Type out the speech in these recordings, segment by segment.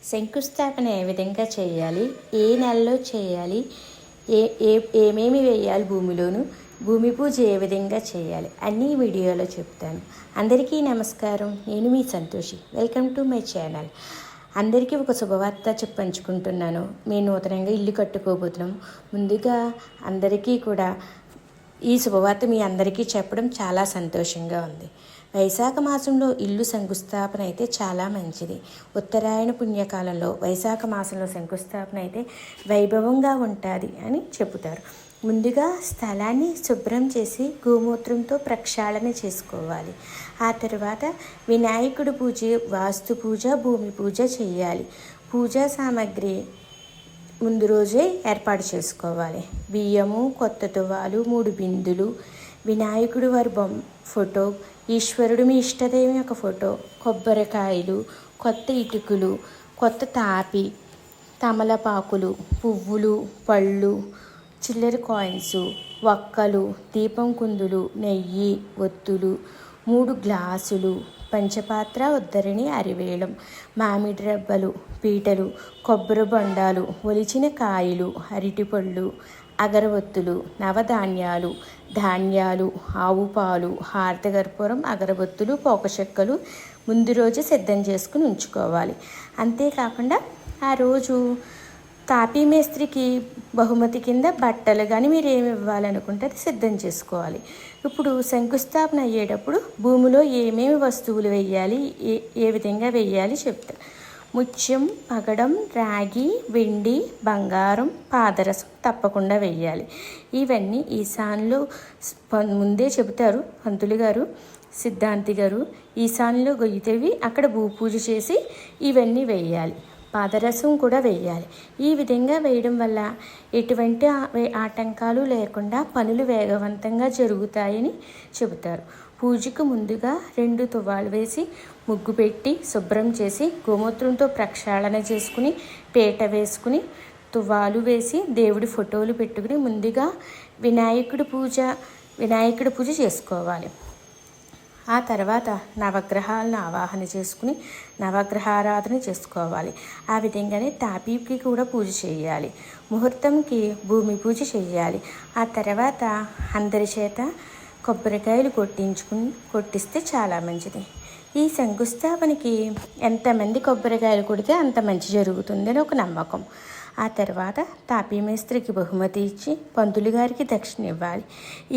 శంకుస్థాపన ఏ విధంగా చేయాలి, ఏ నెలలో చేయాలి, ఏ ఏ ఏమేమి వేయాలి భూమిలోను, భూమి పూజ ఏ విధంగా చేయాలి అన్నీ వీడియోలో చెప్తాను. అందరికీ నమస్కారం. నేను మీ Santoshi. Welcome to my channel. అందరికీ ఒక శుభవార్త పంచుకుంటున్నాను. మేము నూతనంగా ఇల్లు కట్టుకోబోతున్నాం. ముందుగా అందరికీ కూడా ఈ శుభవార్త మీ అందరికీ చెప్పడం చాలా సంతోషంగా ఉంది. వైశాఖ మాసంలో ఇల్లు శంకుస్థాపన అయితే చాలా మంచిది. ఉత్తరాయణ పుణ్యకాలంలో వైశాఖ మాసంలో శంకుస్థాపన అయితే వైభవంగా ఉంటుంది అని చెబుతారు. ముందుగా స్థలాన్ని శుభ్రం చేసి గోమూత్రంతో ప్రక్షాళన చేసుకోవాలి. ఆ తర్వాత వినాయకుడి పూజ, వాస్తు పూజ, భూమి పూజ చేయాలి. పూజా సామాగ్రి ముందు రోజే ఏర్పాటు చేసుకోవాలి. బియ్యము, కొత్త తువ్వాలు, 3 బిందులు, వినాయకుడు వారి ఫోటో, ఈశ్వరుడు మీ ఇష్టదైవం యొక్క ఫోటో, కొబ్బరికాయలు, కొత్త ఇటుకలు, కొత్త తాపి, తమలపాకులు, పువ్వులు, పళ్ళు, చిల్లర కాయిన్స్, వక్కలు, దీపం కుందులు, నెయ్యి, ఒత్తులు, 3 గ్లాసులు, పంచపాత్ర, ఉద్దరిణి, అరివేళం, మామిడి రబ్బలు, పీటలు, కొబ్బరి బొండాలు, ఒలిచిన కాయలు, అరటిపళ్ళు, అగరబత్తులు, నవధాన్యాలు, ధాన్యాలు, ఆవు పాలు, హారతకర్పూరం, అగరబత్తులు, పోకచెక్కలు ముందు రోజు సిద్ధం చేసుకుని ఉంచుకోవాలి. అంతేకాకుండా ఆ రోజు తాపీ మేస్త్రికి బహుమతి కింద బట్టలు కానీ మీరు ఏమి ఇవ్వాలనుకుంటే అది సిద్ధం చేసుకోవాలి. ఇప్పుడు శంకుస్థాపన అయ్యేటప్పుడు భూమిలో ఏమేమి వస్తువులు వేయాలి, ఏ విధంగా వేయాలి చెప్తారు. ముత్యం, పగడం, రాగి, వెండి, బంగారం, పాదరసం తప్పకుండా వేయాలి. ఇవన్నీ ఈశాన్యంలో ముందే చెబుతారు పంతులు గారు, సిద్ధాంతి గారు. ఈశాన్యంలో గొయ్యితేవి అక్కడ భూపూజ చేసి ఇవన్నీ వేయాలి. పాదరసం కూడా వేయాలి. ఈ విధంగా వేయడం వల్ల ఎటువంటి ఆటంకాలు లేకుండా పనులు వేగవంతంగా జరుగుతాయని చెబుతారు. పూజకు ముందుగా 2 తువ్వాలు వేసి ముగ్గు పెట్టి శుభ్రం చేసి గోమూత్రంతో ప్రక్షాళన చేసుకుని పీట వేసుకుని తువ్వాలు వేసి దేవుడి ఫోటోలు పెట్టుకుని ముందుగా వినాయకుడి పూజ చేసుకోవాలి. ఆ తర్వాత నవగ్రహాలను ఆవాహన చేసుకుని నవగ్రహారాధన చేసుకోవాలి. ఆ విధంగానే తాపీకి కూడా పూజ చేయాలి. ముహూర్తంకి భూమి పూజ చేయాలి. ఆ తర్వాత అందరి చేత కొబ్బరికాయలు కొట్టిస్తే చాలా మంచిది. ఈ శంకుస్థాపనకి ఎంతమంది కొబ్బరికాయలు కొడితే అంత మంచి జరుగుతుందని ఒక నమ్మకం. ఆ తర్వాత తాపీ మేస్త్రికి బహుమతి ఇచ్చి పంతులు గారికి దక్షిణ ఇవ్వాలి.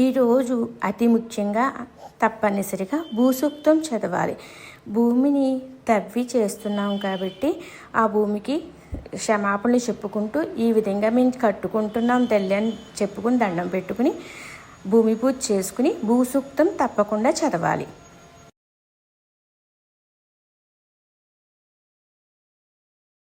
ఈరోజు అతి ముఖ్యంగా తప్పనిసరిగా భూసూక్తం చదవాలి. భూమిని తవ్వి చేస్తున్నాం కాబట్టి ఆ భూమికి క్షమాపణలు చెప్పుకుంటూ ఈ విధంగా మేము కట్టుకుంటున్నాం తల్లి అని చెప్పుకుని దండం పెట్టుకుని భూమి పూజ చేసుకుని భూసూక్తం తప్పకుండా చదవాలి.